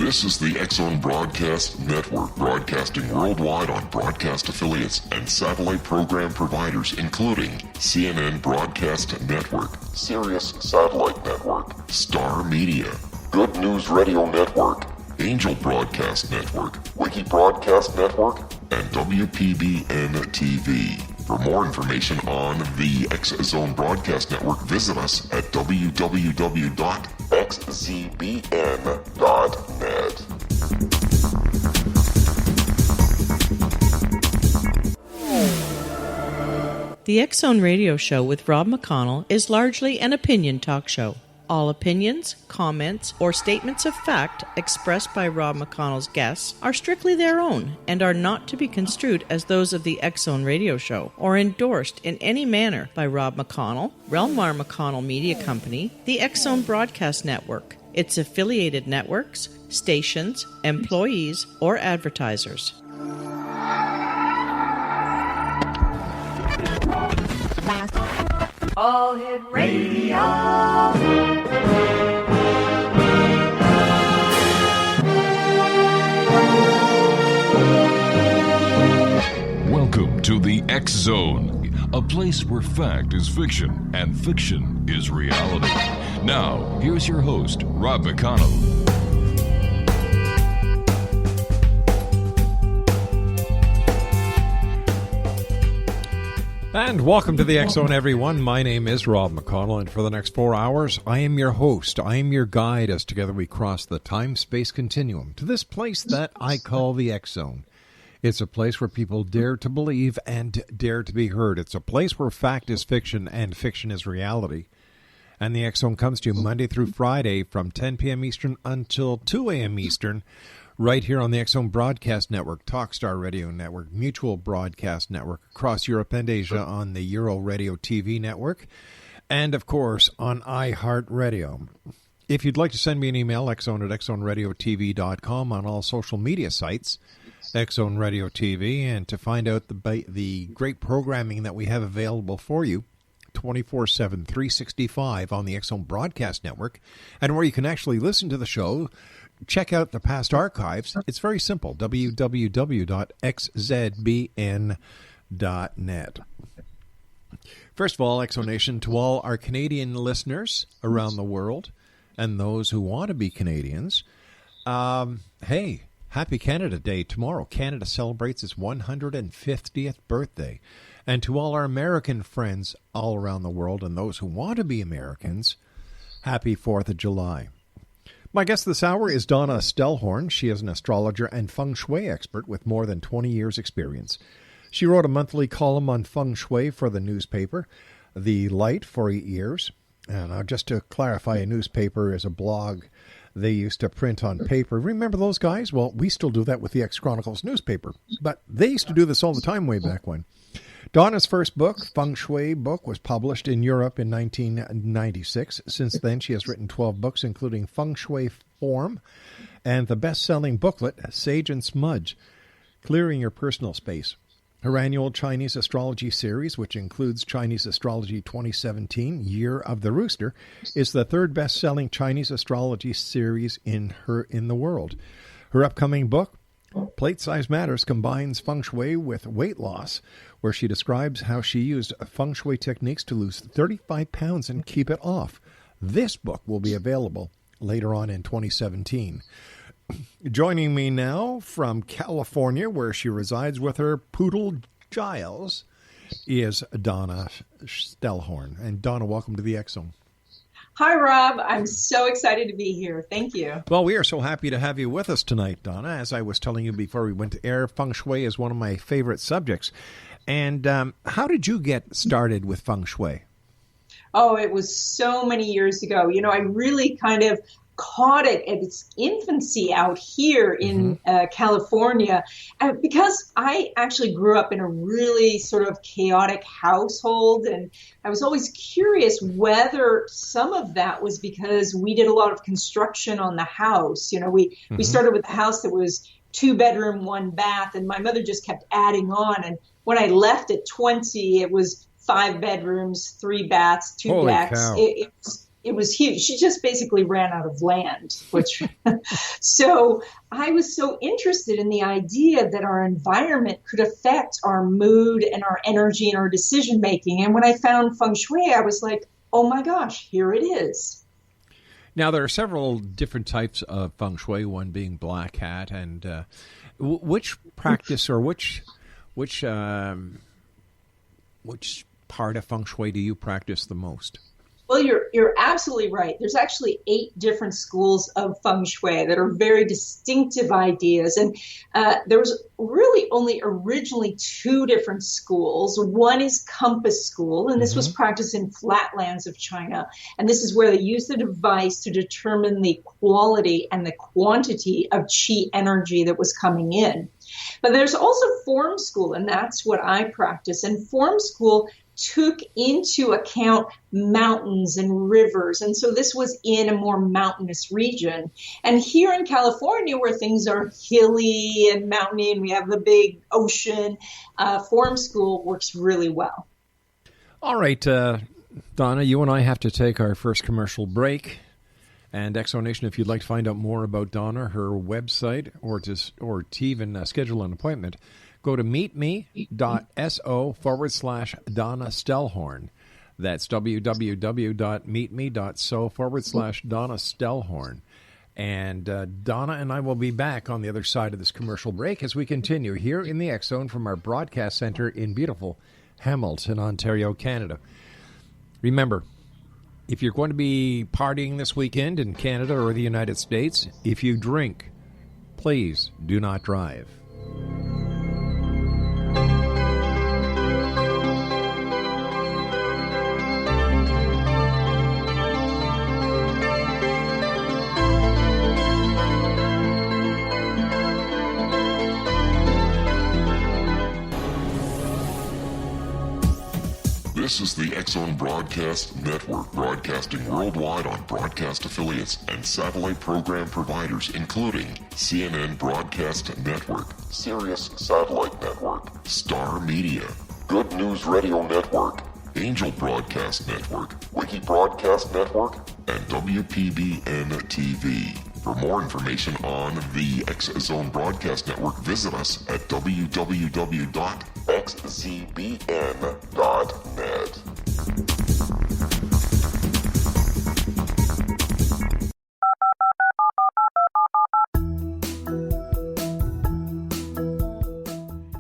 This is the X-Zone Broadcast Network, broadcasting worldwide on broadcast affiliates and satellite program providers, including CNN Broadcast Network, Sirius Satellite Network, Star Media, Good News Radio Network, Angel Broadcast Network, Wiki Broadcast Network, and WPBN TV. For more information on the X-Zone Broadcast Network, visit us at www.xzbn.net. The X-Zone Radio Show with Rob McConnell is largely an opinion talk show. All opinions, comments, or statements of fact expressed by Rob McConnell's guests are strictly their own and are not to be construed as those of the X-Zone Radio Show or endorsed in any manner by Rob McConnell, rel-mar McConnell Media Company, the X-Zone Broadcast Network, its affiliated networks, stations, employees, or advertisers. All Hit Radio. Welcome to the X-Zone, a place where fact is fiction and fiction is reality. Now, here's your host, Rob McConnell. And welcome to the X-Zone, everyone. My name is Rob McConnell, and for the next 4 hours, I am your host. I am your guide as together we cross the time-space continuum to this place that I call the X-Zone. It's a place where people dare to believe and dare to be heard. It's a place where fact is fiction and fiction is reality. And the X-Zone comes to you Monday through Friday from 10 p.m. Eastern until 2 a.m. Eastern, right here on the X-Zone Broadcast Network, Talkstar Radio Network, Mutual Broadcast Network, across Europe and Asia on the Euro Radio TV network, and, of course, on iHeartRadio. If you'd like to send me an email, xzone@xzoneradiotv.com, on all social media sites, X-Zone Radio TV, and to find out the great programming that we have available for you, 24/7, 365 on the X-Zone Broadcast Network, and where you can actually listen to the show, check out the past archives. It's very simple, www.xzbn.net. First of all, Exonation, to all our Canadian listeners around the world and those who want to be Canadians, hey, happy Canada Day tomorrow. Canada celebrates its 150th birthday. And to all our American friends all around the world and those who want to be Americans, happy 4th of July. My guest this hour is Donna Stellhorn. She is an astrologer and Feng Shui expert with more than 20 years' experience. She wrote a monthly column on Feng Shui for the newspaper, The Light, for 8 years. And just to clarify, a newspaper is a blog they used to print on paper. Remember those guys? Well, we still do that with the X-Chronicles newspaper. But they used to do this all the time way back when. Donna's first book, Feng Shui book, was published in Europe in 1996. Since then, she has written 12 books, including Feng Shui Form and the best-selling booklet, Sage and Smudge, Clearing Your Personal Space. Her annual Chinese Astrology series, which includes Chinese Astrology 2017, Year of the Rooster, is the third best-selling Chinese Astrology series in the world. Her upcoming book, Plate Size Matters, combines Feng Shui with weight loss, where she describes how she used Feng Shui techniques to lose 35 pounds and keep it off. This book will be available later on in 2017. Joining me now from California, where she resides with her poodle Giles, is Donna Stellhorn. And Donna, welcome to the X-Zone. Hi, Rob. I'm so excited to be here. Thank you. Well, we are so happy to have you with us tonight, Donna. As I was telling you before we went to air, Feng Shui is one of my favorite subjects. And how did you get started with Feng Shui? Oh, it was so many years ago. You know, I really kind of caught it at its infancy out here in California, because I actually grew up in a really sort of chaotic household, and I was always curious whether some of that was because we did a lot of construction on the house. You know, we started with a house that was 2-bedroom, 1 bath, and my mother just kept adding on, and when I left at 20, it was 5 bedrooms, 3 baths, 2 Holy decks. cow. it was huge. She just basically ran out of land, which so I was so interested in the idea that our environment could affect our mood and our energy and our decision making. And when I found Feng Shui, I was like, oh my gosh, here it is. Now, there are several different types of Feng Shui, one being Black Hat, and which practice or which part of Feng Shui do you practice the most? Well, you're absolutely right. There's actually 8 different schools of Feng Shui that are very distinctive ideas. And there was really only originally 2 different schools. One is Compass School, and this was practiced in flatlands of China. And this is where they use the device to determine the quality and the quantity of qi energy that was coming in. But there's also Form School, and that's what I practice. And Form School took into account mountains and rivers. And so this was in a more mountainous region. And here in California, where things are hilly and mountainy, and we have the big ocean, Form School works really well. All right, Donna, you and I have to take our first commercial break. And Exonation, if you'd like to find out more about Donna, her website, or to even schedule an appointment, go to meetme.so/Donna Stellhorn. That's www.meetme.so/Donna Stellhorn. And Donna and I will be back on the other side of this commercial break as we continue here in the X Zone from our broadcast center in beautiful Hamilton, Ontario, Canada. Remember, if you're going to be partying this weekend in Canada or the United States, if you drink, please do not drive. This is the X Zone Broadcast Network, broadcasting worldwide on broadcast affiliates and satellite program providers, including CNN Broadcast Network, Sirius Satellite Network, Star Media, Good News Radio Network, Angel Broadcast Network, Wiki Broadcast Network, and WPBN TV. For more information on the X Zone Broadcast Network, visit us at www.xzbn.net.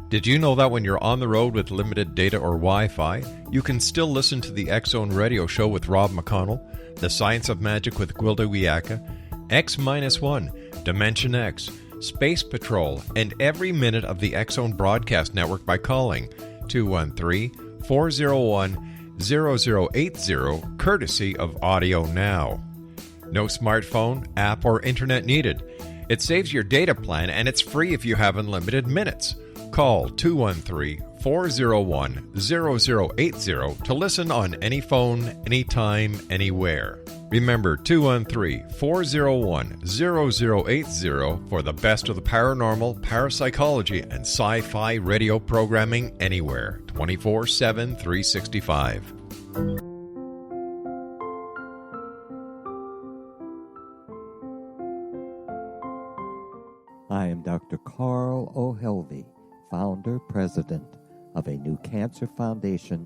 Did you know that when you're on the road with limited data or Wi-Fi, you can still listen to the X Zone Radio Show with Rob McConnell, The Science of Magic with Gwilda Wiyaka, X-1, Dimension X, Space Patrol, and every minute of the X Zone Broadcast Network by calling 213-401-0080, courtesy of Audio Now. No smartphone, app, or internet needed. It saves your data plan, and it's free if you have unlimited minutes. Call 213-401-0080 to listen on any phone, anytime, anywhere. Remember, 213-401-0080 for the best of the paranormal, parapsychology, and sci-fi radio programming anywhere, 24/7, 365. I am Dr. Carl O'Helvey, founder, president of a new cancer foundation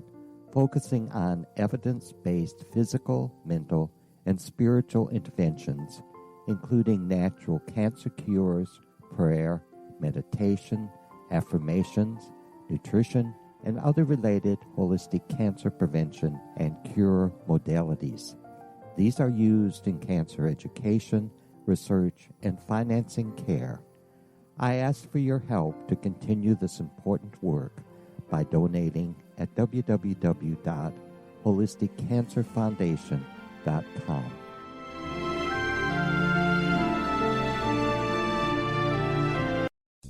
focusing on evidence-based physical, mental, and spiritual interventions, including natural cancer cures, prayer, meditation, affirmations, nutrition, and other related holistic cancer prevention and cure modalities. These are used in cancer education, research, and financing care. I ask for your help to continue this important work by donating at www.holisticcancerfoundation.com.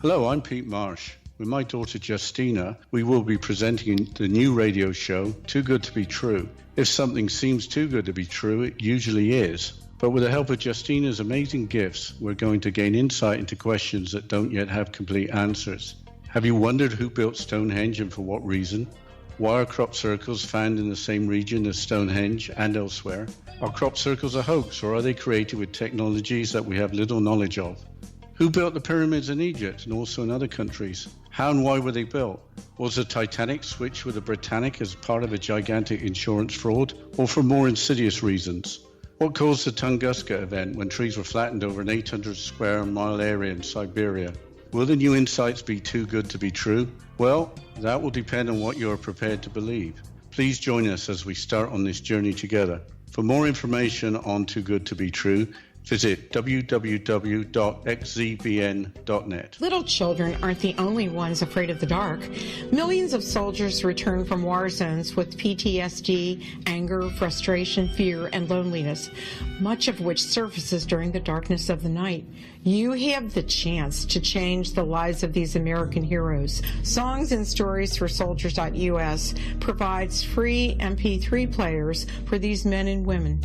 Hello, I'm Pete Marsh. With my daughter Justina, we will be presenting the new radio show, Too Good to Be True. If something seems too good to be true, it usually is. But with the help of Justina's amazing gifts, we're going to gain insight into questions that don't yet have complete answers. Have you wondered who built Stonehenge and for what reason? Why are crop circles found in the same region as Stonehenge and elsewhere? Are crop circles a hoax, or are they created with technologies that we have little knowledge of? Who built the pyramids in Egypt and also in other countries? How and why were they built? Was the Titanic switched with the Britannic as part of a gigantic insurance fraud, or for more insidious reasons? What caused the Tunguska event when trees were flattened over an 800 square mile area in Siberia? Will the new insights be too good to be true? Well, that will depend on what you are prepared to believe. Please join us as we start on this journey together. For more information on Too Good to Be True, visit www.xzbn.net. Little children aren't the only ones afraid of the dark. Millions of soldiers return from war zones with PTSD, anger, frustration, fear, and loneliness, much of which surfaces during the darkness of the night. You have the chance to change the lives of these American heroes. Songs and Stories for Soldiers.us provides free MP3 players for these men and women.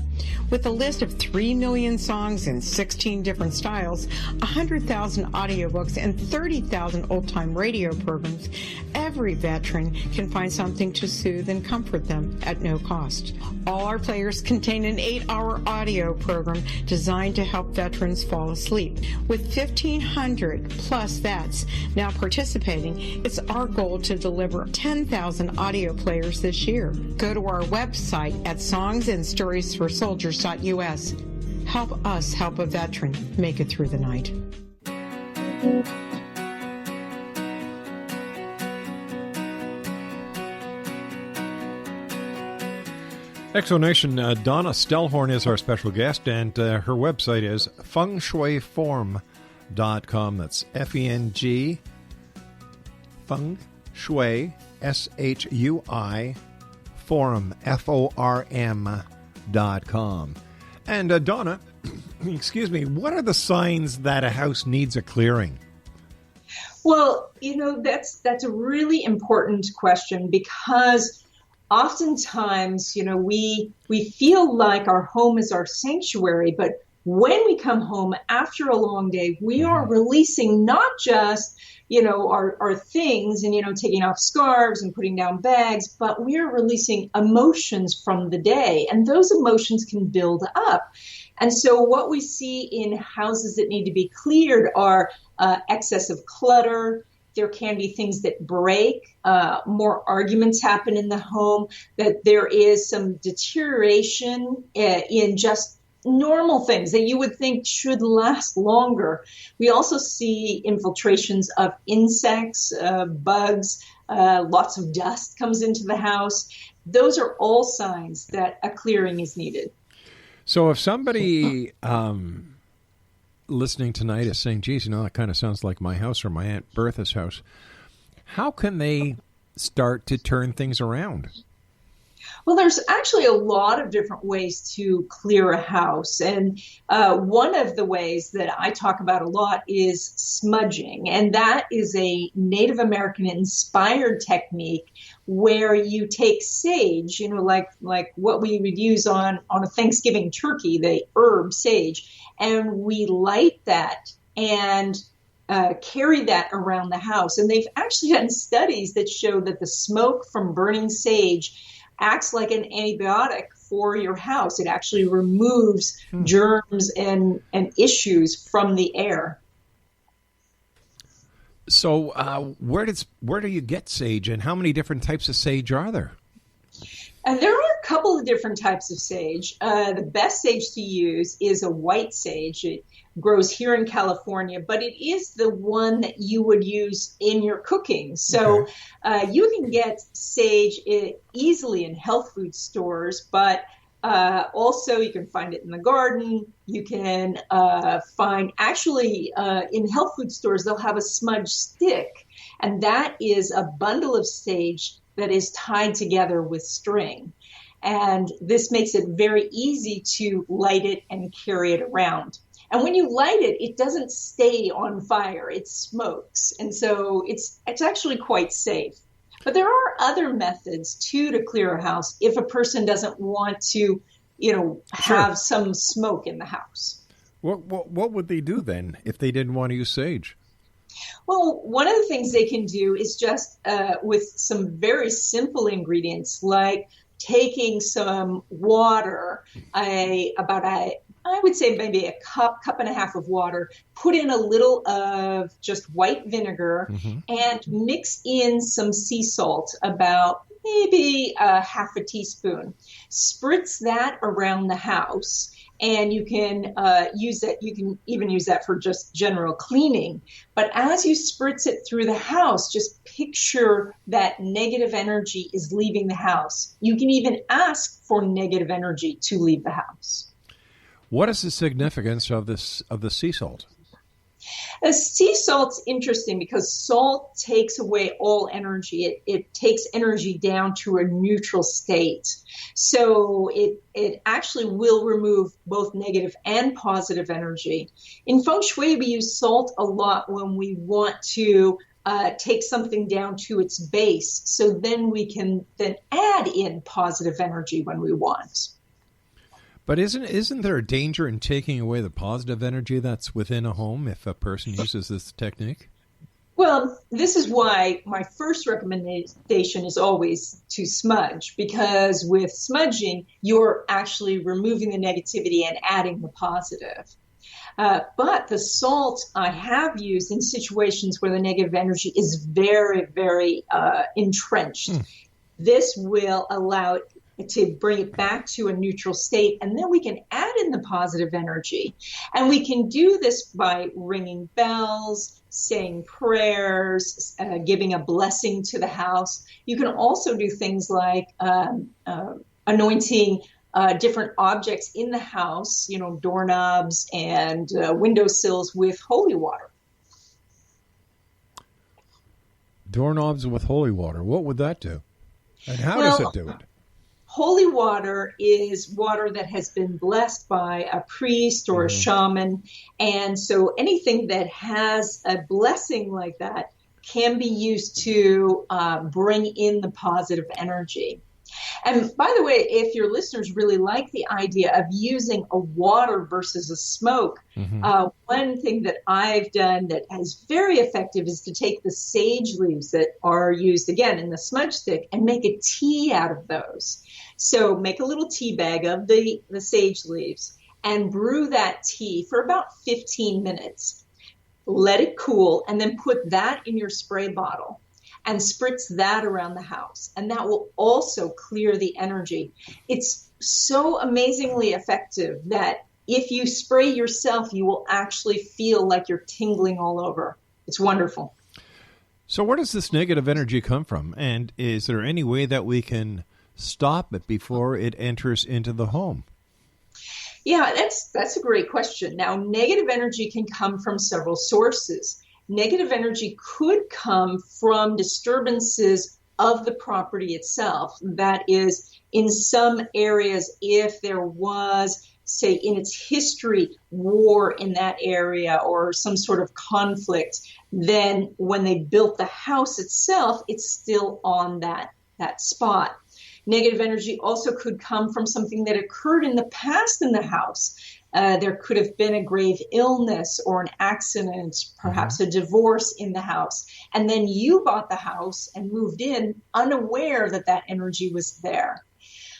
With a list of 3 million songs in 16 different styles, 100,000 audiobooks, and 30,000 old-time radio programs, every veteran can find something to soothe and comfort them at no cost. All our players contain an 8-hour audio program designed to help veterans fall asleep. With 1,500 plus vets now participating, it's our goal to deliver 10,000 audio players this year. Go to our website at songsandstoriesforsoldiers.us. Help us help a veteran make it through the night. Exonation, Donna Stellhorn is our special guest, and her website is fengshuiform.com. That's F-E-N-G, Feng Shui, S-H-U-I, Form, F-O-R-M.com. And Donna, excuse me, what are the signs that a house needs a clearing? Well, that's a really important question, because oftentimes, we feel like our home is our sanctuary, but when we come home after a long day, we are releasing not just, our things and, taking off scarves and putting down bags, but we are releasing emotions from the day, and those emotions can build up. And so what we see in houses that need to be cleared are excessive clutter. There can be things that break, more arguments happen in the home, that there is some deterioration in just normal things that you would think should last longer. We also see infiltrations of insects, bugs, lots of dust comes into the house. Those are all signs that a clearing is needed. So if somebody listening tonight is saying, geez, that kind of sounds like my house or my Aunt Bertha's house, how can they start to turn things around? Well, there's actually a lot of different ways to clear a house. And one of the ways that I talk about a lot is smudging. And that is a Native American inspired technique where you take sage, like what we would use on a Thanksgiving turkey, the herb sage, and we light that and carry that around the house. And they've actually done studies that show that the smoke from burning sage acts like an antibiotic for your house. It actually removes germs and issues from the air. So where do you get sage, and how many different types of sage are there? There are a couple of different types of sage. The best sage to use is a white sage. It grows here in California, but it is the one that you would use in your cooking. So you can get sage easily in health food stores, but also you can find it in the garden. You can find, actually, in health food stores, they'll have a smudge stick, and that is a bundle of sage that is tied together with string. And this makes it very easy to light it and carry it around. And when you light it, it doesn't stay on fire, it smokes. And so it's actually quite safe. But there are other methods too to clear a house if a person doesn't want to, have some smoke in the house. What would they do then if they didn't want to use sage? Well, one of the things they can do is just with some very simple ingredients, like taking some water, I would say maybe a cup and a half of water, put in a little of just white vinegar, and mix in some sea salt, about maybe half a teaspoon. Spritz that around the house. And you can use that. You can even use that for just general cleaning. But as you spritz it through the house, just picture that negative energy is leaving the house. You can even ask for negative energy to leave the house. What is the significance of the sea salt? Sea salt's interesting because salt takes away all energy. It takes energy down to a neutral state. So it actually will remove both negative and positive energy. In Feng Shui, we use salt a lot when we want to take something down to its base. So then we can then add in positive energy when we want. But isn't there a danger in taking away the positive energy that's within a home if a person uses this technique? Well, this is why my first recommendation is always to smudge, because with smudging, you're actually removing the negativity and adding the positive. But the salt I have used in situations where the negative energy is very, very entrenched. This will allow it to bring it back to a neutral state, and then we can add in the positive energy. And we can do this by ringing bells, saying prayers, giving a blessing to the house. You can also do things like anointing different objects in the house, doorknobs and windowsills with holy water. Doorknobs with holy water. What would that do? And how does it do it? Holy water is water that has been blessed by a priest or a shaman. And so anything that has a blessing like that can be used to bring in the positive energy. And by the way, if your listeners really like the idea of using a water versus a smoke, one thing that I've done that is very effective is to take the sage leaves that are used, again, in the smudge stick and make a tea out of those. So make a little tea bag of the sage leaves and brew that tea for about 15 minutes. Let it cool, and then put that in your spray bottle and spritz that around the house. And that will also clear the energy. It's so amazingly effective that if you spray yourself, you will actually feel like you're tingling all over. It's wonderful. So where does this negative energy come from? And is there any way that we can stop it before it enters into the home? Yeah, that's a great question. Now, negative energy can come from several sources. Negative energy could come from disturbances of the property itself. That is, in some areas, if there was, say, in its history, war in that area or some sort of conflict, then when they built the house itself, it's still on that spot. Negative energy also could come from something that occurred in the past in the house. There could have been a grave illness or an accident, perhaps a divorce in the house. And then you bought the house and moved in unaware that that energy was there.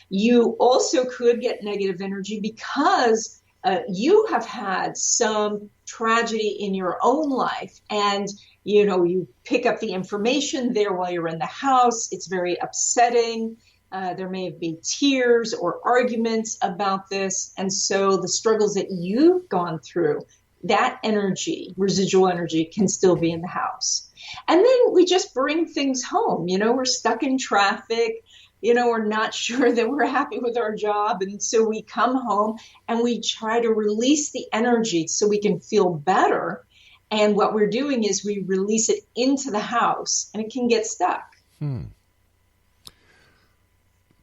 You also could get negative energy because you have had some tragedy in your own life, and you pick up the information there while you're in the house. It's very upsetting. There may have been tears or arguments about this. And so the struggles that you've gone through, that energy, residual energy, can still be in the house. And then we just bring things home. We're stuck in traffic. We're not sure that we're happy with our job. And so we come home and we try to release the energy so we can feel better. And what we're doing is we release it into the house, and it can get stuck.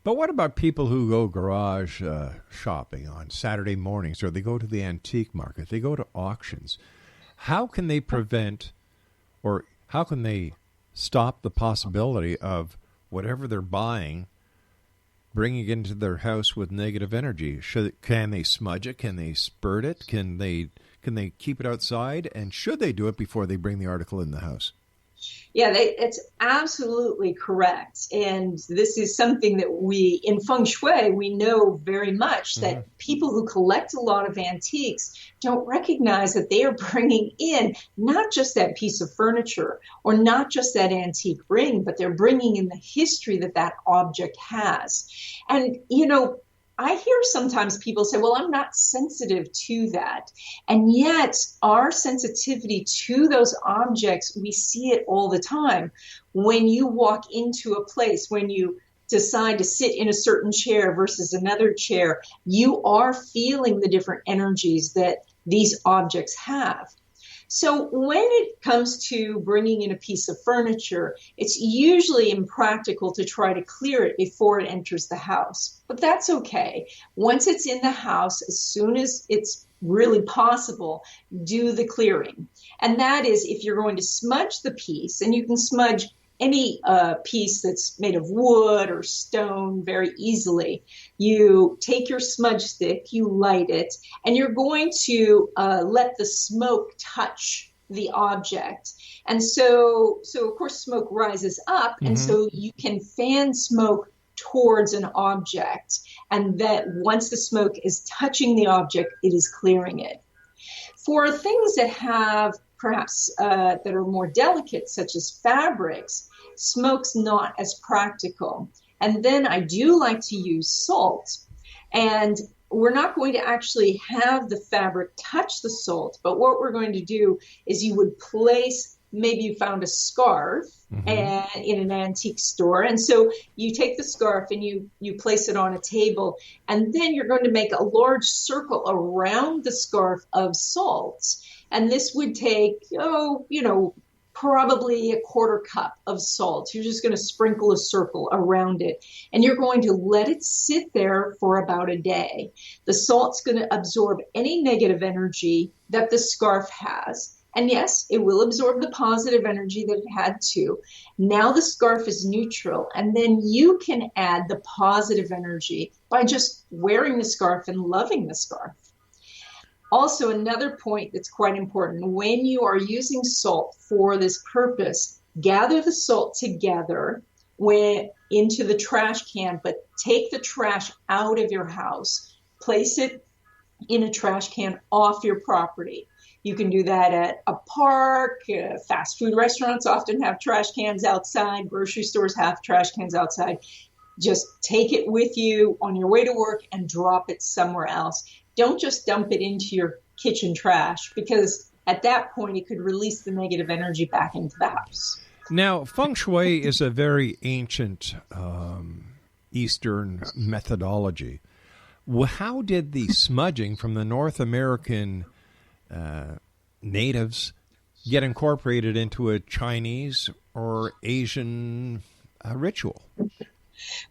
But what about people who go garage shopping on Saturday mornings, or they go to the antique market, they go to auctions? How can they prevent, or how can they stop the possibility of whatever they're buying bringing it into their house with negative energy? Can they smudge it? Can they spurt it? Can they keep it outside? And should they do it before they bring the article in the house? Yeah, it's absolutely correct. And this is something that we, in Feng Shui, we know very much that people who collect a lot of antiques don't recognize that they are bringing in not just that piece of furniture or not just that antique ring, but they're bringing in the history that that object has. And, you know, I hear sometimes people say, well, I'm not sensitive to that. And yet our sensitivity to those objects, we see it all the time. When you walk into a place, when you decide to sit in a certain chair versus another chair, you are feeling the different energies that these objects have. So when it comes to bringing in a piece of furniture, it's usually impractical to try to clear it before it enters the house. But that's okay. Once it's in the house, as soon as it's really possible, do the clearing. And that is if you're going to smudge the piece, and you can smudge any piece that's made of wood or stone very easily. You take your smudge stick, you light it, and you're going to let the smoke touch the object. And so of course, smoke rises up, and so you can fan smoke towards an object. And that once the smoke is touching the object, it is clearing it. For things that have perhaps that are more delicate, such as fabrics, smoke's not as practical. And then I do like to use salt. And we're not going to actually have the fabric touch the salt, but what we're going to do is you would place, maybe you found a scarf and in an antique store. And so you take the scarf and you place it on a table, and then you're going to make a large circle around the scarf of salt. And this would take, probably a quarter cup of salt. You're just going to sprinkle a circle around it, and you're going to let it sit there for about a day. The salt's going to absorb any negative energy that the scarf has. And yes, it will absorb the positive energy that it had to. Now the scarf is neutral, and then you can add the positive energy by just wearing the scarf and loving the scarf. Also, another point that's quite important, when you are using salt for this purpose, gather the salt together into the trash can, but take the trash out of your house. Place it in a trash can off your property. You can do that at a park. Fast food restaurants often have trash cans outside. Grocery stores have trash cans outside. Just take it with you on your way to work and drop it somewhere else. Don't just dump it into your kitchen trash, because at that point it could release the negative energy back into the house. Now, Feng Shui is a very ancient Eastern methodology. How did the smudging from the North American natives get incorporated into a Chinese or Asian ritual?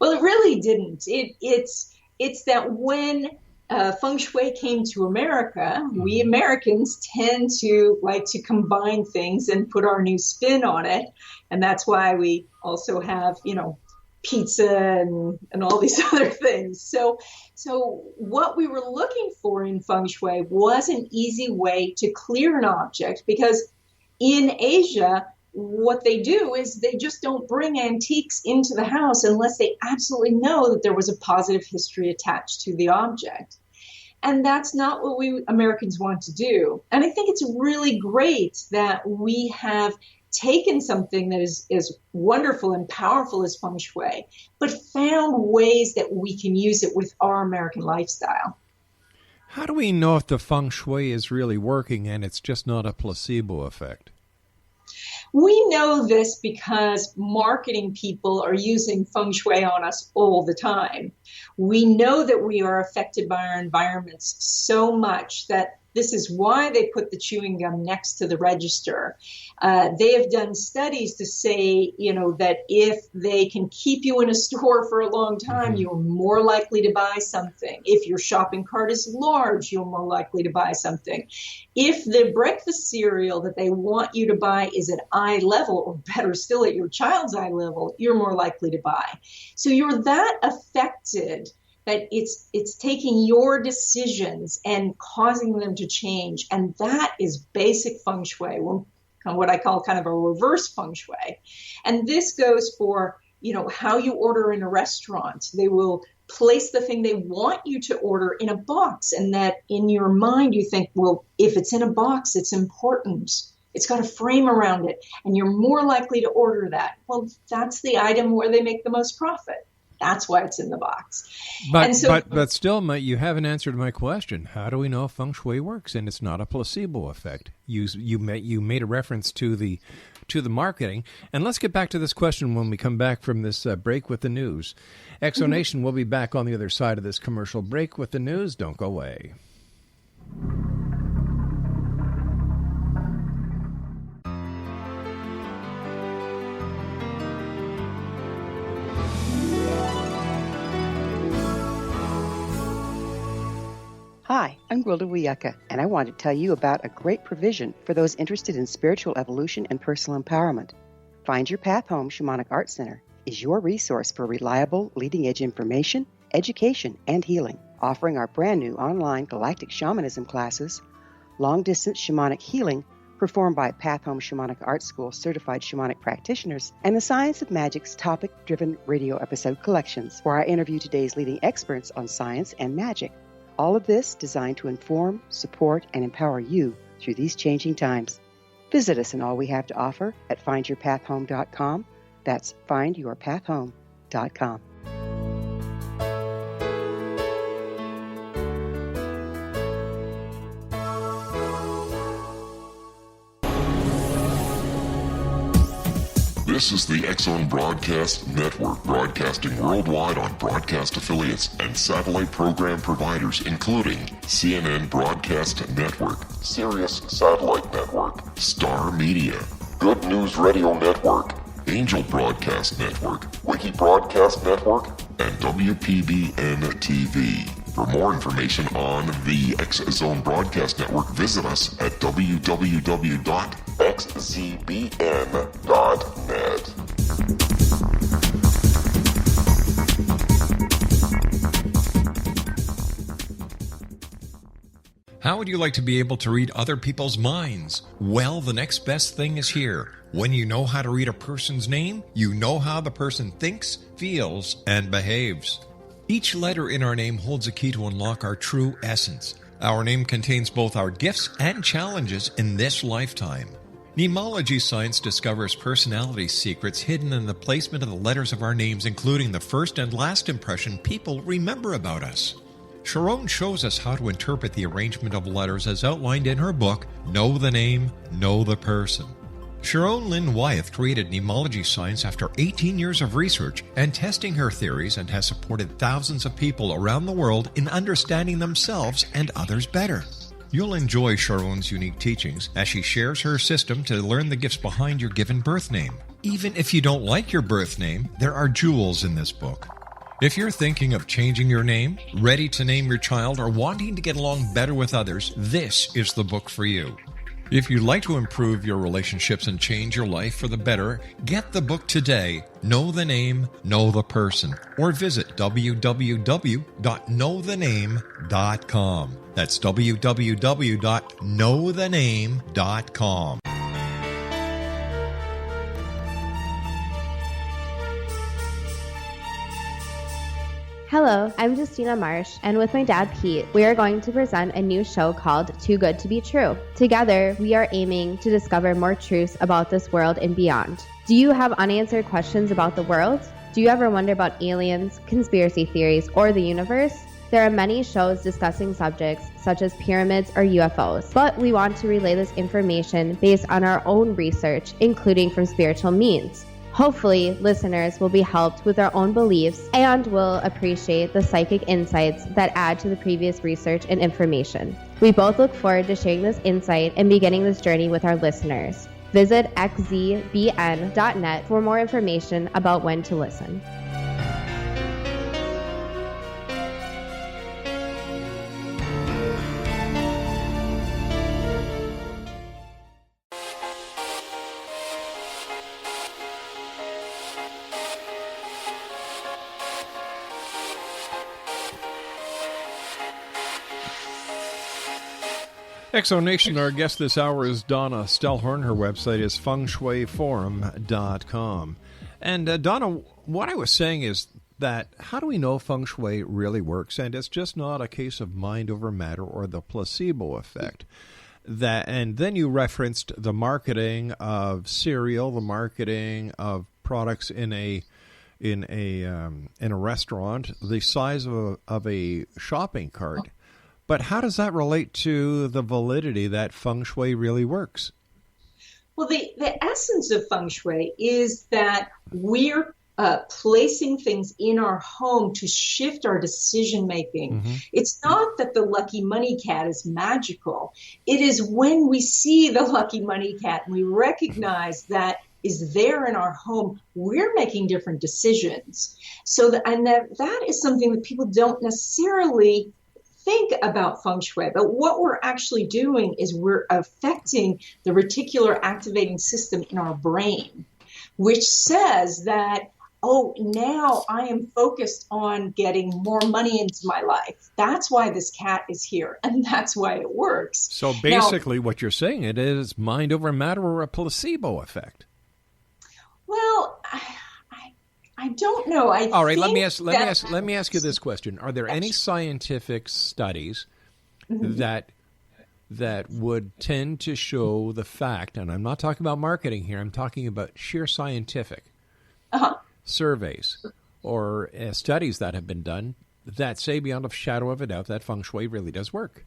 Well, it really didn't. It's that when Feng Shui came to America, we Americans tend to like to combine things and put our new spin on it. And that's why we also have, pizza and all these other things. So what we were looking for in Feng Shui was an easy way to clear an object, because in Asia, what they do is they just don't bring antiques into the house unless they absolutely know that there was a positive history attached to the object. And that's not what we Americans want to do. And I think it's really great that we have taken something that is as wonderful and powerful as Feng Shui, but found ways that we can use it with our American lifestyle. How do we know if the Feng Shui is really working and it's just not a placebo effect? We know this because marketing people are using Feng Shui on us all the time. We know that we are affected by our environments so much that This is why they put the chewing gum next to the register. They have done studies to say, that if they can keep you in a store for a long time, you're more likely to buy something. If your shopping cart is large, you're more likely to buy something. If the breakfast cereal that they want you to buy is at eye level, or better still at your child's eye level, you're more likely to buy. So you're that affected that it's taking your decisions and causing them to change. And that is basic Feng Shui, what I call kind of a reverse Feng Shui. And this goes for, how you order in a restaurant. They will place the thing they want you to order in a box, and that in your mind you think, well, if it's in a box, it's important. It's got a frame around it, and you're more likely to order that. Well, that's the item where they make the most profit. That's why it's in the box. But still, you haven't answered my question. How do we know if Feng Shui works and it's not a placebo effect? You made a reference to the marketing, and let's get back to this question when we come back from this break with the news. Exonation will be back on the other side of this commercial break with the news. Don't go away. Hi, I'm Gwilda Wiyaka, and I want to tell you about a great provision for those interested in spiritual evolution and personal empowerment. Find Your Path Home Shamanic Art Center is your resource for reliable, leading-edge information, education, and healing, offering our brand-new online galactic shamanism classes, long-distance shamanic healing performed by Path Home Shamanic Art School certified shamanic practitioners, and the Science of Magic's topic-driven radio episode collections, where I interview today's leading experts on science and magic. All of this designed to inform, support, and empower you through these changing times. Visit us in all we have to offer at findyourpathhome.com. That's findyourpathhome.com. This is the X-Zone Broadcast Network, broadcasting worldwide on broadcast affiliates and satellite program providers, including CNN Broadcast Network, Sirius Satellite Network, Star Media, Good News Radio Network, Angel Broadcast Network, Wiki Broadcast Network, and WPBN TV. For more information on the X-Zone Broadcast Network, visit us at www.xzbn.net. How would you like to be able to read other people's minds? Well, the next best thing is here. When you know how to read a person's name, you know how the person thinks, feels, and behaves. Each letter in our name holds a key to unlock our true essence. Our name contains both our gifts and challenges in this lifetime. Nemology science discovers personality secrets hidden in the placement of the letters of our names, including the first and last impression people remember about us. Sharon shows us how to interpret the arrangement of letters as outlined in her book, Know the Name, Know the Person. Sharon Lynn Wyeth created Nemology science after 18 years of research and testing her theories, and has supported thousands of people around the world in understanding themselves and others better. You'll enjoy Sharon's unique teachings as she shares her system to learn the gifts behind your given birth name. Even if you don't like your birth name, there are jewels in this book. If you're thinking of changing your name, ready to name your child, or wanting to get along better with others, this is the book for you. If you'd like to improve your relationships and change your life for the better, get the book today, Know the Name, Know the Person, or visit www.knowthename.com. That's www.knowthename.com. Hello, I'm Justina Marsh, and with my dad Pete, we are going to present a new show called Too Good to Be True. Together, we are aiming to discover more truths about this world and beyond. Do you have unanswered questions about the world? Do you ever wonder about aliens, conspiracy theories, or the universe? There are many shows discussing subjects such as pyramids or UFOs, but we want to relay this information based on our own research, including from spiritual means. Hopefully, listeners will be helped with their own beliefs and will appreciate the psychic insights that add to the previous research and information. We both look forward to sharing this insight and beginning this journey with our listeners. Visit xzbn.net for more information about when to listen. Exonation, our guest this hour is Donna Stellhorn. Her website is fengshuiform.com. And Donna, what I was saying is that how do we know Feng Shui really works? And it's just not a case of mind over matter or the placebo effect. And then you referenced the marketing of cereal, the marketing of products in a restaurant, the size of a shopping cart. But how does that relate to the validity that Feng Shui really works? Well, the essence of Feng Shui is that we're placing things in our home to shift our decision making. Mm-hmm. It's not that the lucky money cat is magical. It is when we see the lucky money cat and we recognize that is there in our home, we're making different decisions. So that is something that people don't necessarily think about Feng Shui, but what we're actually doing is we're affecting the reticular activating system in our brain, which says that, oh, now I am focused on getting more money into my life. That's why this cat is here, and that's why it works. So basically what you're saying, it is mind over matter or a placebo effect. Well, I don't know. All right, let me ask you this question: are there any scientific studies that would tend to show the fact? And I'm not talking about marketing here. I'm talking about sheer scientific surveys or studies that have been done that say beyond a shadow of a doubt that Feng Shui really does work.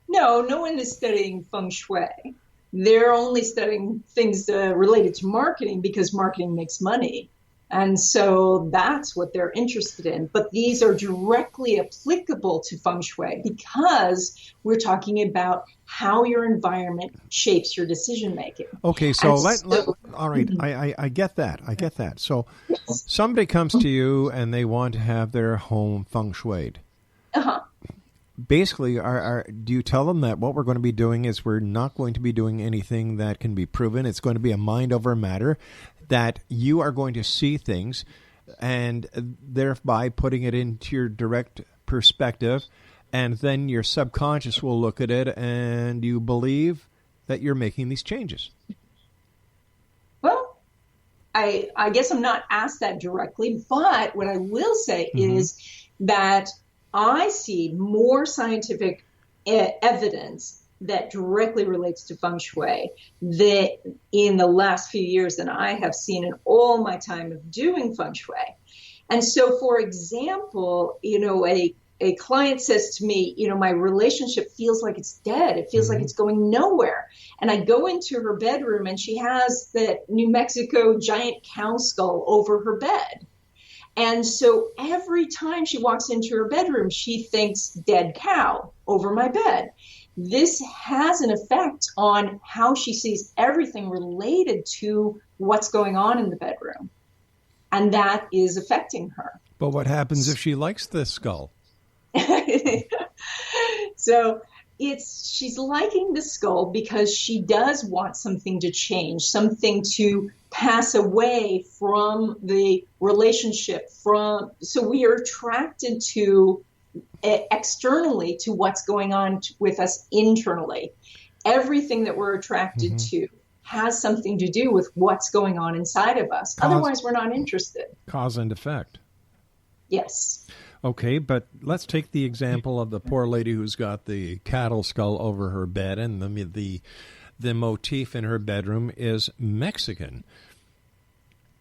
No one is studying Feng Shui. They're only studying things related to marketing because marketing makes money. And so that's what they're interested in. But these are directly applicable to Feng Shui because we're talking about how your environment shapes your decision making. Okay, so all right, I get that. I get that. So somebody comes to you and they want to have their home Feng Shui'd. Basically, do you tell them that what we're going to be doing is we're not going to be doing anything that can be proven? It's going to be a mind over matter, that you are going to see things and thereby putting it into your direct perspective, and then your subconscious will look at it and you believe that you're making these changes? Well, I guess I'm not asked that directly, but what I will say is that I see more scientific evidence that directly relates to Feng Shui that in the last few years than I have seen in all my time of doing Feng Shui. And so, for example, a client says to me, my relationship feels like it's dead. It feels like it's going nowhere. And I go into her bedroom and she has that New Mexico giant cow skull over her bed. And so every time she walks into her bedroom, she thinks dead cow over my bed. This has an effect on how she sees everything related to what's going on in the bedroom. And that is affecting her. But what happens if she likes this skull? So she's liking the skull because she does want something to change, something to pass away from the relationship. So we are attracted to externally to what's going on with us internally. Everything that we're attracted to has something to do with what's going on inside of us. Otherwise, we're not interested. Cause and effect. Yes. Okay, but let's take the example of the poor lady who's got the cattle skull over her bed, and the motif in her bedroom is Mexican.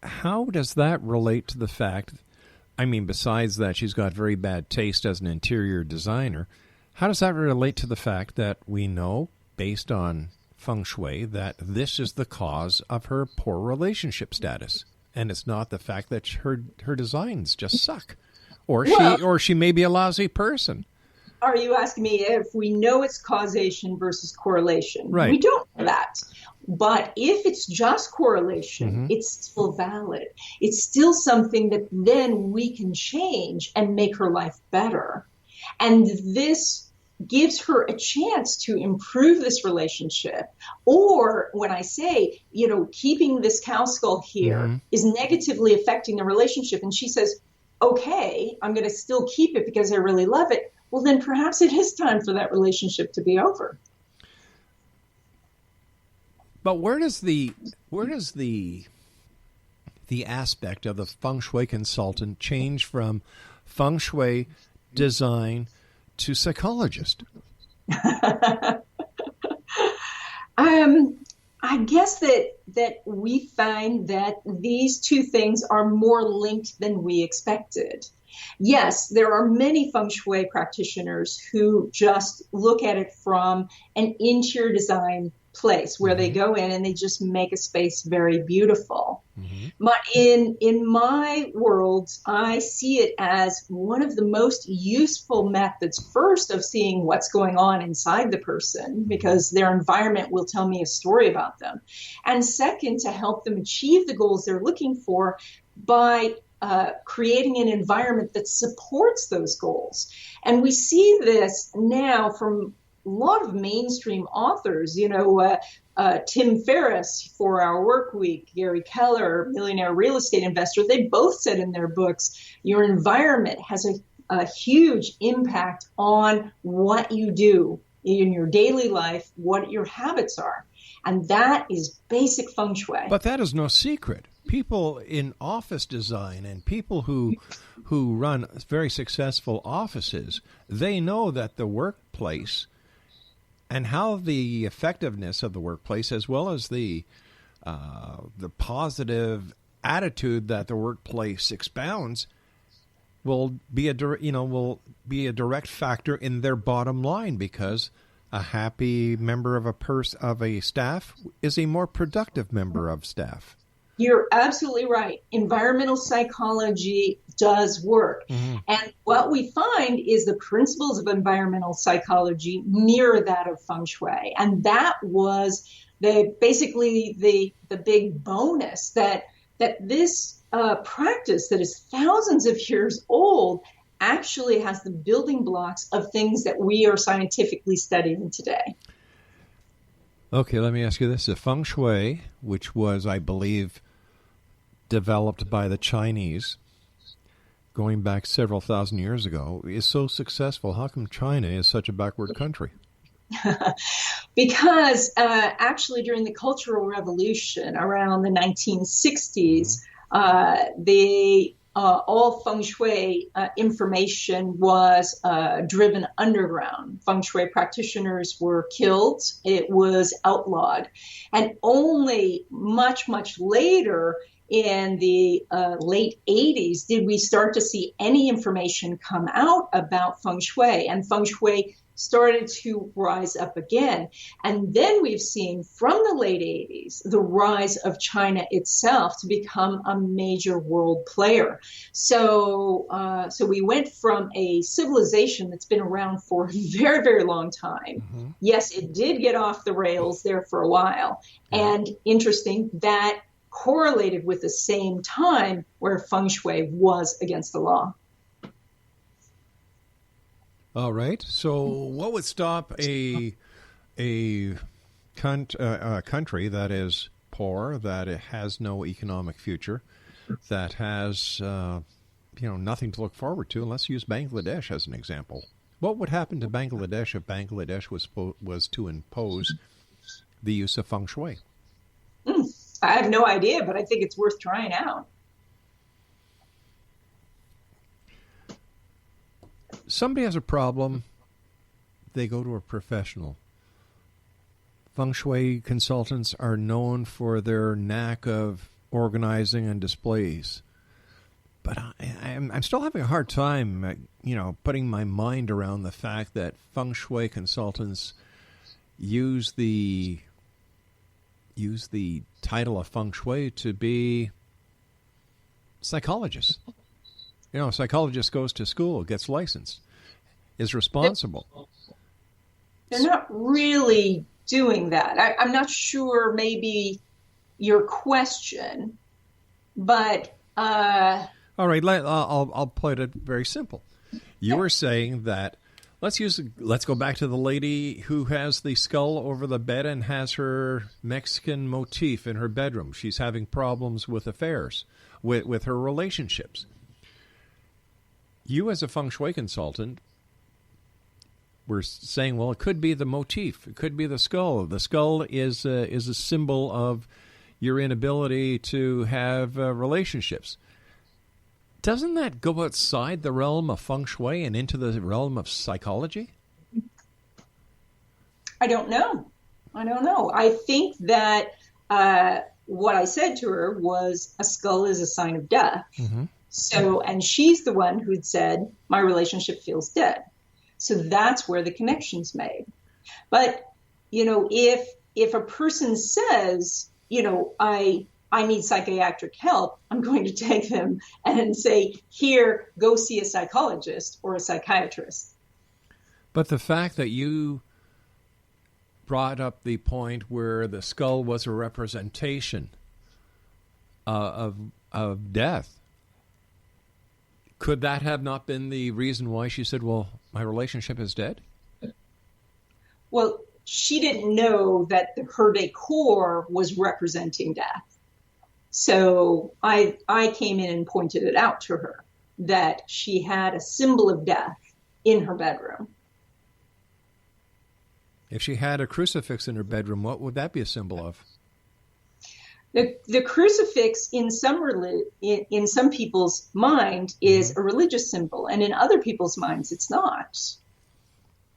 How does that relate to the fact, besides that she's got very bad taste as an interior designer, how does that relate to the fact that we know, based on Feng Shui that this is the cause of her poor relationship status, and it's not the fact that her designs just suck, or she may be a lousy person. Are you asking me if we know it's causation versus correlation? Right. We don't know that. But if it's just correlation, it's still valid. It's still something that then we can change and make her life better. And this gives her a chance to improve this relationship. Or when I say, keeping this cow skull here is negatively affecting the relationship, and she says, okay, I'm going to still keep it because I really love it. Well, then perhaps it is time for that relationship to be over. But where does the aspect of the Feng Shui consultant change from Feng Shui design to psychologist? I guess that we find that these two things are more linked than we expected. Yes, there are many Feng Shui practitioners who just look at it from an interior design place where they go in and they just make a space very beautiful. But in my world, I see it as one of the most useful methods, first, of seeing what's going on inside the person, because their environment will tell me a story about them. And second, to help them achieve the goals they're looking for by creating an environment that supports those goals. And we see this now from a lot of mainstream authors, Tim Ferriss, 4-Hour Work Week, Gary Keller, Millionaire Real Estate Investor. They both said in their books, your environment has a huge impact on what you do in your daily life, what your habits are. And that is basic Feng Shui. But that is no secret. People in office design and people who run very successful offices, they know that the workplace and how the effectiveness of the workplace, as well as the positive attitude that the workplace expounds, will be a direct factor in their bottom line, because a happy member of a staff is a more productive member of staff. You're absolutely right. Environmental psychology does work. And what we find is the principles of environmental psychology mirror that of Feng Shui. And that was basically the big bonus that this practice that is thousands of years old actually has the building blocks of things that we are scientifically studying today. Okay, let me ask you this. The Feng Shui, which was, I believe, developed by the Chinese going back several thousand years ago, is so successful. How come China is such a backward country? Because actually during the Cultural Revolution around the 1960s, all Feng Shui information was driven underground. Feng Shui practitioners were killed. It was outlawed. And only much, much later, in the late 80s, did we start to see any information come out about Feng Shui. And Feng Shui started to rise up again. And then we've seen from the late 80s the rise of China itself to become a major world player. So we went from a civilization that's been around for a very, very long time. Yes, it did get off the rails there for a while. And interesting, that correlated with the same time where Feng Shui was against the law. All right. So what would stop a country that is poor, that it has no economic future, that has nothing to look forward to? And let's use Bangladesh as an example. What would happen to Bangladesh if Bangladesh was to impose the use of Feng Shui? I have no idea, but I think it's worth trying out. Somebody has a problem, they go to a professional. Feng Shui consultants are known for their knack of organizing and displays. But I'm still having a hard time, putting my mind around the fact that Feng Shui consultants use the use the title of Feng Shui to be psychologists. You know, a psychologist goes to school, gets licensed, is responsible. They're not really doing that. I'm not sure maybe your question, but... All right, I'll put it very simple. You were saying that, let's go back to the lady who has the skull over the bed and has her Mexican motif in her bedroom. She's having problems with affairs, with her relationships. You, as a Feng Shui consultant, were saying, well, it could be the motif. It could be the skull. The skull is a symbol of your inability to have relationships. Doesn't that go outside the realm of Feng Shui and into the realm of psychology? I don't know. I think that what I said to her was a skull is a sign of death. Mm-hmm. So, and she's the one who'd said, my relationship feels dead. So that's where the connection's made. But, you know, if a person says, you know, I need psychiatric help, I'm going to take them and say, here, go see a psychologist or a psychiatrist. But the fact that you brought up the point where the skull was a representation of death, could that have not been the reason why she said, well, my relationship is dead? Well, she didn't know that her decor was representing death. So I came in and pointed it out to her, that she had a symbol of death in her bedroom. If she had a crucifix in her bedroom, what would that be a symbol of? The crucifix in some people's mind is a religious symbol, and in other people's minds it's not.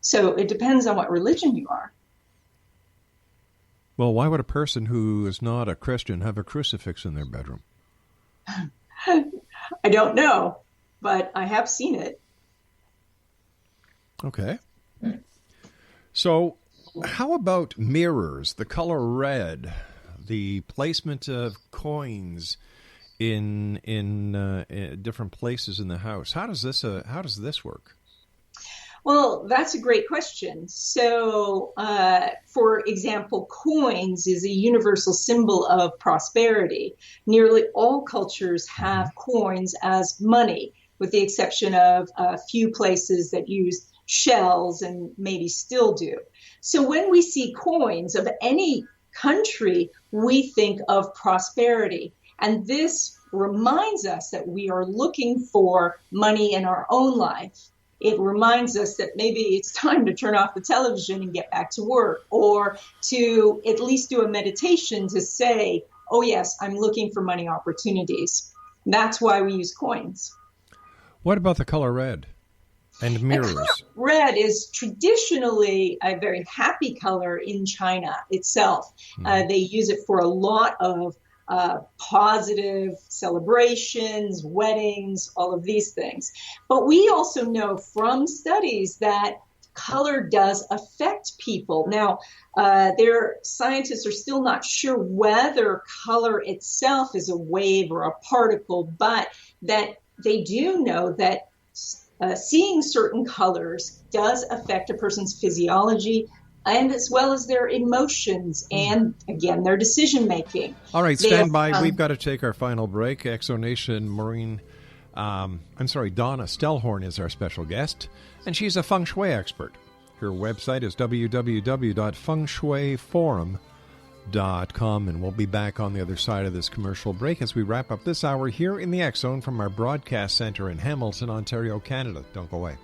So it depends on what religion you are. Well, why would a person who is not a Christian have a crucifix in their bedroom? I don't know, but I have seen it. Okay. So how about mirrors, the color red, the placement of coins in different places in the house? How does this work? Well, that's a great question. So, for example, coins is a universal symbol of prosperity. Nearly all cultures have coins as money, with the exception of a few places that use shells and maybe still do. So when we see coins of any country, we think of prosperity. And this reminds us that we are looking for money in our own life. It reminds us that maybe it's time to turn off the television and get back to work, or to at least do a meditation to say, oh yes, I'm looking for money opportunities. That's why we use coins. What about the color red and mirrors? Red is traditionally a very happy color in China itself. They use it for a lot of positive celebrations, weddings, all of these things. But we also know from studies that color does affect people. Now, scientists are still not sure whether color itself is a wave or a particle, but that they do know that seeing certain colors does affect a person's physiology, and as well as their emotions and, again, their decision-making. All right, stand by. We've got to take our final break. Exonation Donna Stellhorn is our special guest, and she's a Feng Shui expert. Her website is www.fengshuiforum.com, and we'll be back on the other side of this commercial break as we wrap up this hour here in the X Zone from our broadcast center in Hamilton, Ontario, Canada. Don't go away.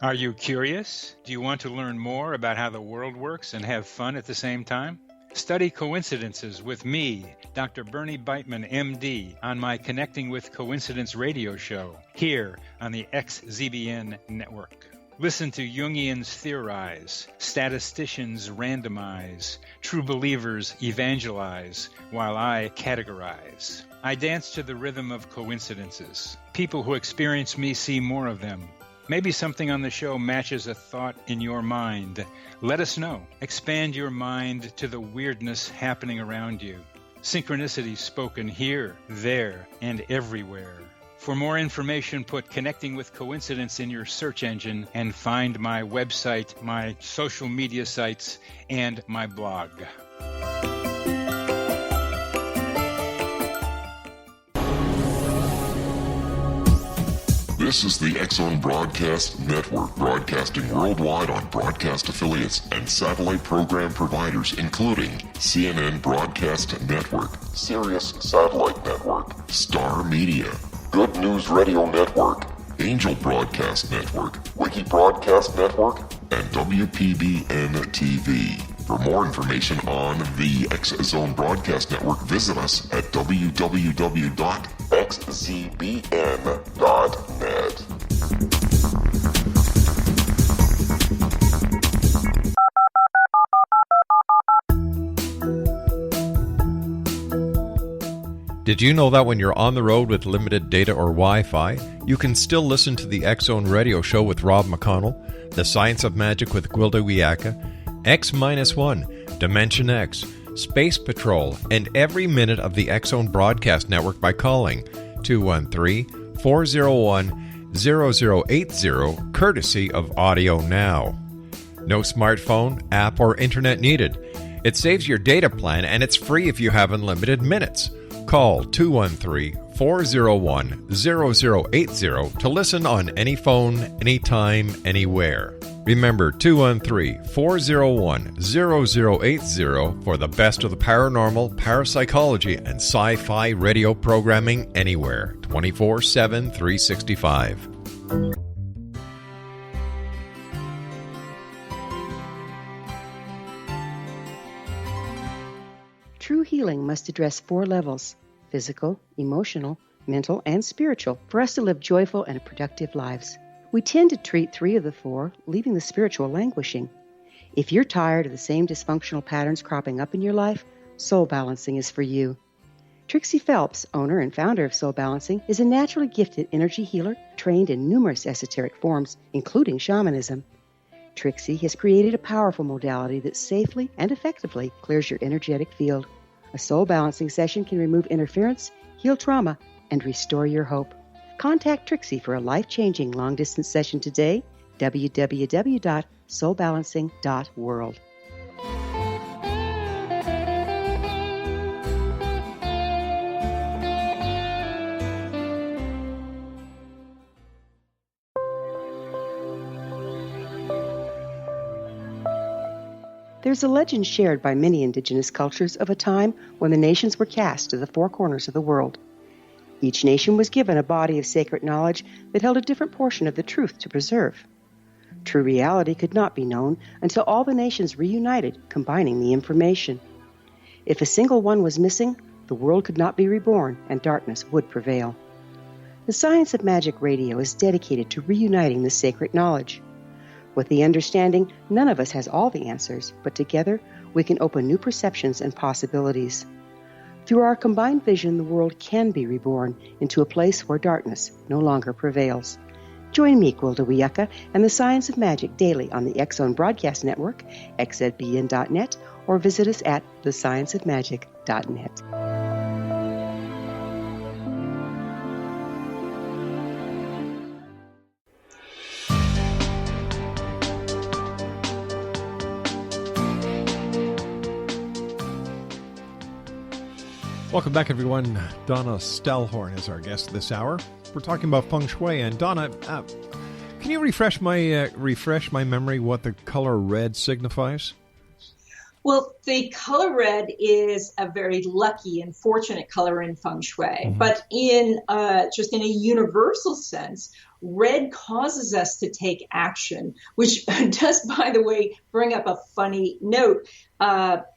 Are you curious? Do you want to learn more about how the world works and have fun at the same time? Study coincidences with me, Dr. Bernie Beitman, MD, on my Connecting with Coincidence radio show here on the XZBN network. Listen to Jungians theorize, statisticians randomize, true believers evangelize, while I categorize. I dance to the rhythm of coincidences. People who experience me see more of them. Maybe something on the show matches a thought in your mind. Let us know. Expand your mind to the weirdness happening around you. Synchronicity spoken here, there, and everywhere. For more information, put Connecting with Coincidence in your search engine and find my website, my social media sites, and my blog. This is the X-Zone Broadcast Network, broadcasting worldwide on broadcast affiliates and satellite program providers, including CNN Broadcast Network, Sirius Satellite Network, Star Media, Good News Radio Network, Angel Broadcast Network, Wiki Broadcast Network, and WPBN TV. For more information on the X-Zone Broadcast Network, visit us at www.xzbn.net. Did you know that when you're on the road with limited data or Wi-Fi, you can still listen to the X-Zone Radio Show with Rob McConnell, The Science of Magic with Gwilda Wiyaka, X-1, Dimension X, Space Patrol, and every minute of the X-Zone Broadcast Network by calling 213-401-0080, courtesy of Audio Now. No smartphone, app, or internet needed. It saves your data plan, and it's free if you have unlimited minutes. Call 213-401-0080 to listen on any phone, anytime, anywhere. Remember 213-401-0080 for the best of the paranormal, parapsychology, and sci-fi radio programming anywhere, 24/7, 365. True healing must address 4 levels: physical, emotional, mental, and spiritual, for us to live joyful and productive lives. We tend to treat 3 of the 4, leaving the spiritual languishing. If you're tired of the same dysfunctional patterns cropping up in your life, Soul Balancing is for you. Trixie Phelps, owner and founder of Soul Balancing, is a naturally gifted energy healer trained in numerous esoteric forms, including shamanism. Trixie has created a powerful modality that safely and effectively clears your energetic field. A soul balancing session can remove interference, heal trauma, and restore your hope. Contact Trixie for a life-changing long-distance session today, www.soulbalancing.world. There's a legend shared by many indigenous cultures of a time when the nations were cast to the 4 corners of the world. Each nation was given a body of sacred knowledge that held a different portion of the truth to preserve. True reality could not be known until all the nations reunited, combining the information. If a single one was missing, the world could not be reborn and darkness would prevail. The Science of Magic Radio is dedicated to reuniting the sacred knowledge. With the understanding, none of us has all the answers, but together we can open new perceptions and possibilities. Through our combined vision, the world can be reborn into a place where darkness no longer prevails. Join me, Gwilda Wiyaka, and the Science of Magic daily on the X-Zone Broadcast Network, xzbn.net, or visit us at thescienceofmagic.net. Welcome back, everyone. Donna Stellhorn is our guest this hour. We're talking about Feng Shui. And Donna, can you refresh my memory what the color red signifies? Well, the color red is a very lucky and fortunate color in Feng Shui. Mm-hmm. But in just in a universal sense, red causes us to take action, which does, by the way, bring up a funny note.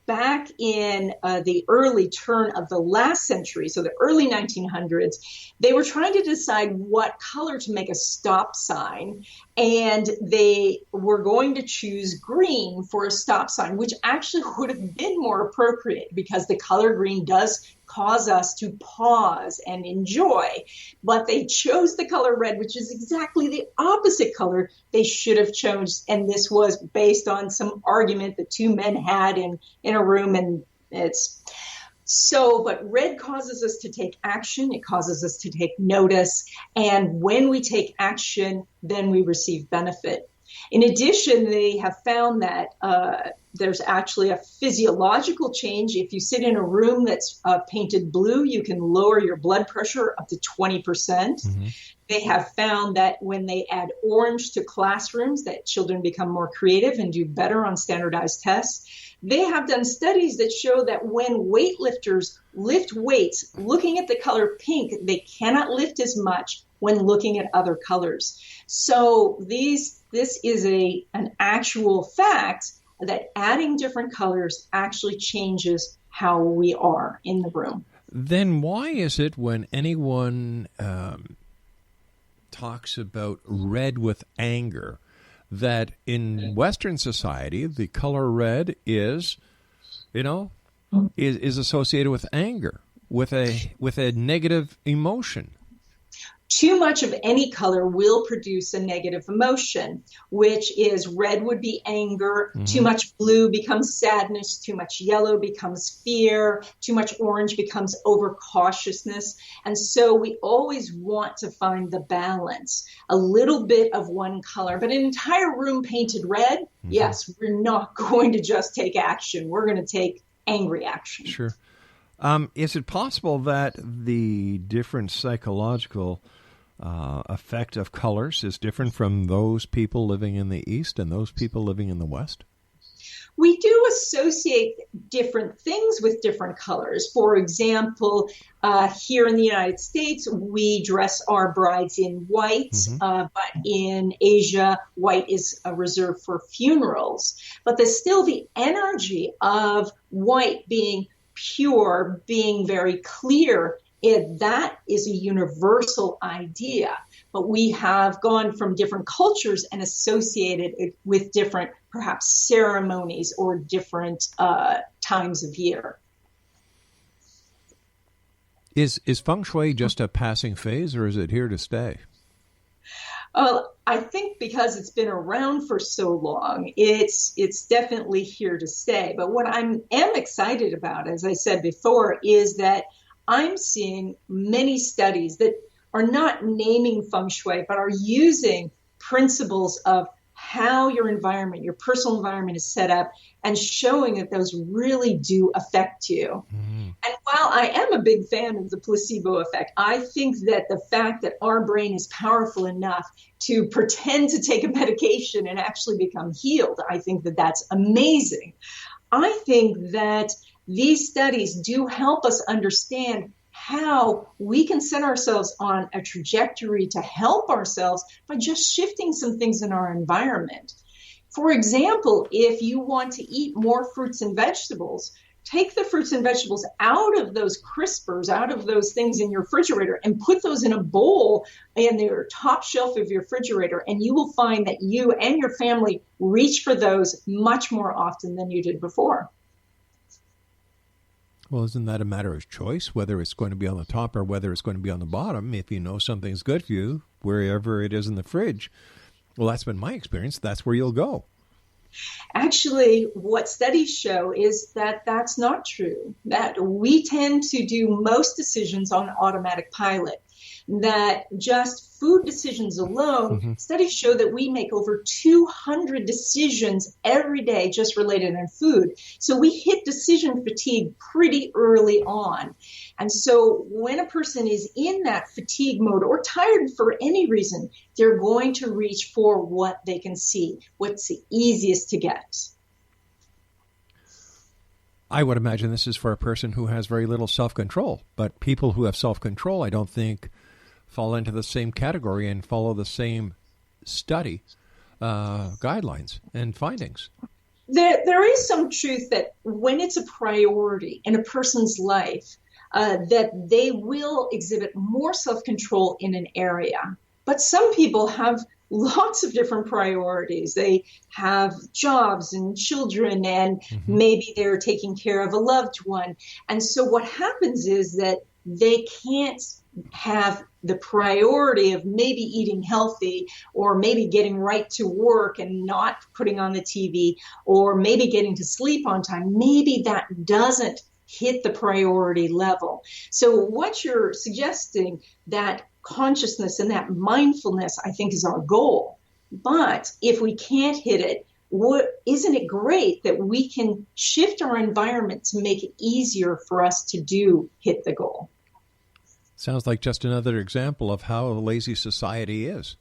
Back in the early turn of the last century, so the early 1900s, they were trying to decide what color to make a stop sign, and they were going to choose green for a stop sign, which actually would have been more appropriate because the color green does cause us to pause and enjoy. But they chose the color red, which is exactly the opposite color they should have chosen. And this was based on some argument that two men had in a room. And but red causes us to take action. It causes us to take notice. And when we take action, then we receive benefit. In addition, they have found that there's actually a physiological change. If you sit in a room that's painted blue, you can lower your blood pressure up to 20%. Mm-hmm. They have found that when they add orange to classrooms, that children become more creative and do better on standardized tests. They have done studies that show that when weightlifters lift weights, looking at the color pink, they cannot lift as much when looking at other colors. So this is an actual fact that adding different colors actually changes how we are in the room. Then why is it when anyone talks about red with anger, that in Western society the color red is associated with anger, with a negative emotion? Too much of any color will produce a negative emotion, which is red would be anger, mm-hmm. Too much blue becomes sadness, too much yellow becomes fear, too much orange becomes overcautiousness. And so we always want to find the balance, a little bit of one color, but an entire room painted red, mm-hmm. Yes, we're not going to just take action. We're going to take angry action. Sure. Is it possible that the different psychological effect of colors is different from those people living in the East and those people living in the West? We do associate different things with different colors. For example, here in the United States, we dress our brides in white, mm-hmm. But in Asia, white is reserved for funerals. But there's still the energy of white being pure, being very clear. That is a universal idea, but we have gone from different cultures and associated it with different, perhaps, ceremonies or different times of year. Is Feng Shui just a passing phase, or is it here to stay? Well, I think because it's been around for so long, it's definitely here to stay. But what I am excited about, as I said before, is that I'm seeing many studies that are not naming Feng Shui, but are using principles of how your environment, your personal environment is set up, and showing that those really do affect you. Mm-hmm. And while I am a big fan of the placebo effect, I think that the fact that our brain is powerful enough to pretend to take a medication and actually become healed, I think that that's amazing. I think that these studies do help us understand how we can set ourselves on a trajectory to help ourselves by just shifting some things in our environment. For example, if you want to eat more fruits and vegetables, take the fruits and vegetables out of those crispers, out of those things in your refrigerator, and put those in a bowl in your top shelf of your refrigerator, and you will find that you and your family reach for those much more often than you did before. Well, isn't that a matter of choice, whether it's going to be on the top or whether it's going to be on the bottom? If you know something's good for you, wherever it is in the fridge, well, that's been my experience. That's where you'll go. Actually, what studies show is that that's not true, that we tend to do most decisions on automatic pilot, that just food decisions alone, mm-hmm. Studies show that we make over 200 decisions every day just related to food. So we hit decision fatigue pretty early on. And so when a person is in that fatigue mode or tired for any reason, they're going to reach for what they can see, what's the easiest to get. I would imagine this is for a person who has very little self-control, but people who have self-control, I don't think fall into the same category and follow the same study guidelines and findings. There is some truth that when it's a priority in a person's life, that they will exhibit more self-control in an area. But some people have lots of different priorities. They have jobs and children, and maybe they're taking care of a loved one. And so what happens is that they can't have the priority of maybe eating healthy, or maybe getting right to work and not putting on the TV, or maybe getting to sleep on time. Maybe that doesn't hit the priority level. So what you're suggesting, that consciousness and that mindfulness, I think, is our goal. But if we can't hit it, isn't it great that we can shift our environment to make it easier for us to hit the goal? Sounds like just another example of how lazy society is.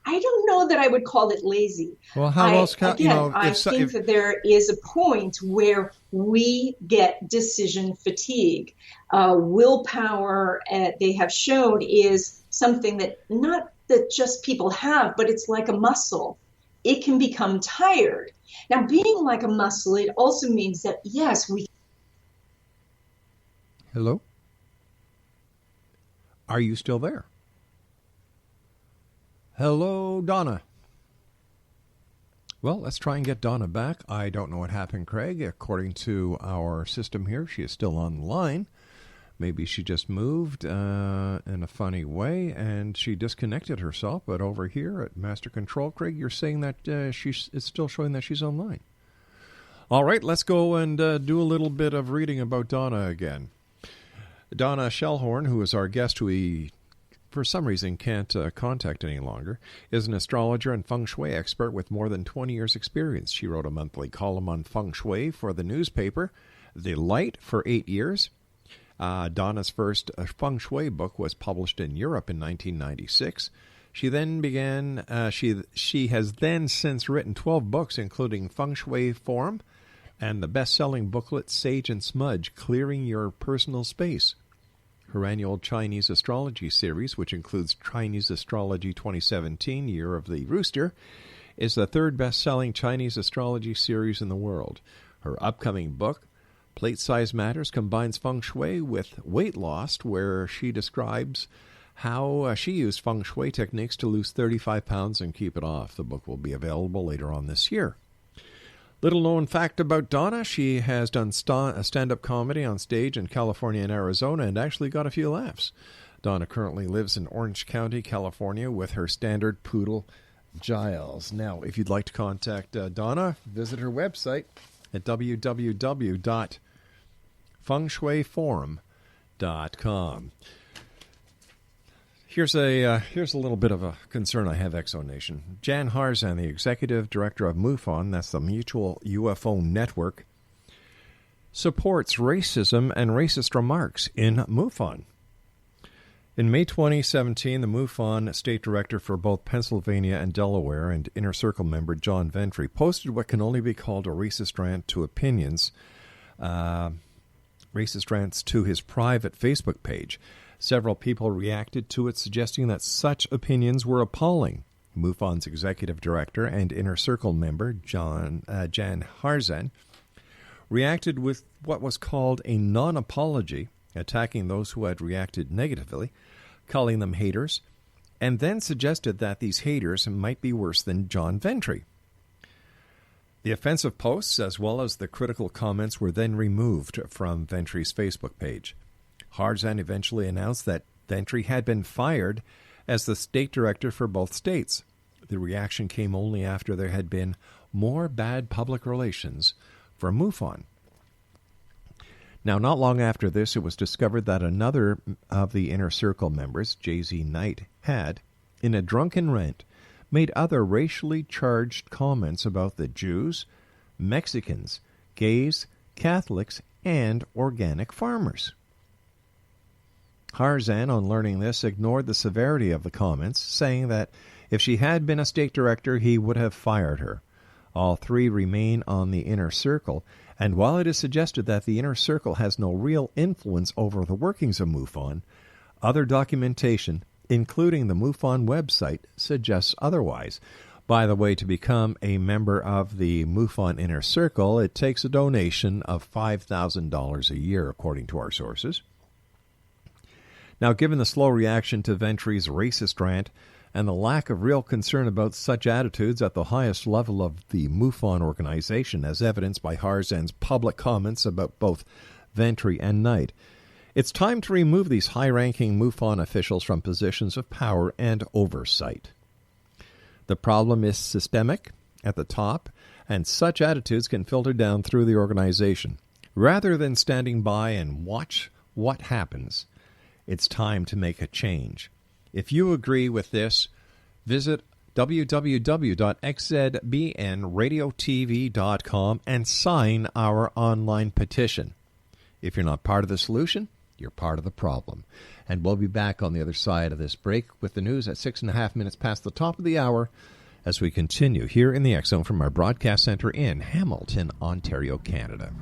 I don't know that I would call it lazy. Well, how else can I think that there is a point where we get decision fatigue. Willpower, they have shown, is something that not that just people have, but it's like a muscle. It can become tired. Now, being like a muscle, it also means that, yes, we... Hello? Are you still there? Hello, Donna. Well, let's try and get Donna back. I don't know what happened, Craig. According to our system here, she is still on the line. Maybe she just moved in a funny way and she disconnected herself. But over here at Master Control, Craig, you're saying that it's still showing that she's online. All right, let's go and do a little bit of reading about Donna again. Donna Stellhorn, who is our guest, who we, for some reason, can't contact any longer, is an astrologer and Feng Shui expert with more than 20 years' experience. She wrote a monthly column on Feng Shui for the newspaper The Light for 8 years. Donna's first Feng Shui book was published in Europe in 1996. She then began. She has then since written 12 books, including Feng Shui Form and the best-selling booklet Sage and Smudge, Clearing Your Personal Space. Her annual Chinese Astrology series, which includes Chinese Astrology 2017, Year of the Rooster, is the third best-selling Chinese astrology series in the world. Her upcoming book, Plate Size Matters, combines Feng Shui with weight loss, where she describes how she used Feng Shui techniques to lose 35 pounds and keep it off. The book will be available later on this year. Little known fact about Donna, she has done stand-up comedy on stage in California and Arizona and actually got a few laughs. Donna currently lives in Orange County, California with her standard poodle, Giles. Now, if you'd like to contact Donna, visit her website at www.fengshuiforum.com. Here's a little bit of a concern I have, Exonation. Jan Harzan, the executive director of MUFON, that's the Mutual UFO Network, supports racism and racist remarks in MUFON. In May 2017, the MUFON state director for both Pennsylvania and Delaware and Inner Circle member John Ventry posted what can only be called a racist rant to opinions, racist rants to his private Facebook page. Several people reacted to it, suggesting that such opinions were appalling. MUFON's executive director and Inner Circle member, Jan Harzan, reacted with what was called a non-apology, attacking those who had reacted negatively, calling them haters, and then suggested that these haters might be worse than John Ventry. The offensive posts, as well as the critical comments, were then removed from Ventry's Facebook page. Harzan eventually announced that Ventry had been fired as the state director for both states. The reaction came only after there had been more bad public relations for MUFON. Now, not long after this, it was discovered that another of the Inner Circle members, J.Z. Knight, had, in a drunken rant, made other racially charged comments about the Jews, Mexicans, gays, Catholics, and organic farmers. Harzan, on learning this, ignored the severity of the comments, saying that if she had been a state director, he would have fired her. All three remain on the inner circle, and while it is suggested that the inner circle has no real influence over the workings of MUFON, other documentation, including the MUFON website, suggests otherwise. By the way, to become a member of the MUFON Inner Circle, it takes a donation of $5,000 a year, according to our sources. Now, given the slow reaction to Ventri's racist rant and the lack of real concern about such attitudes at the highest level of the MUFON organization, as evidenced by Harzan's public comments about both Ventri and Knight, it's time to remove these high-ranking MUFON officials from positions of power and oversight. The problem is systemic at the top, and such attitudes can filter down through the organization. Rather than standing by and watch what happens, it's time to make a change. If you agree with this, visit www.xzbnradiotv.com and sign our online petition. If you're not part of the solution, you're part of the problem. And we'll be back on the other side of this break with the news at 6.5 minutes past the top of the hour as we continue here in the X Zone from our broadcast center in Hamilton, Ontario, Canada.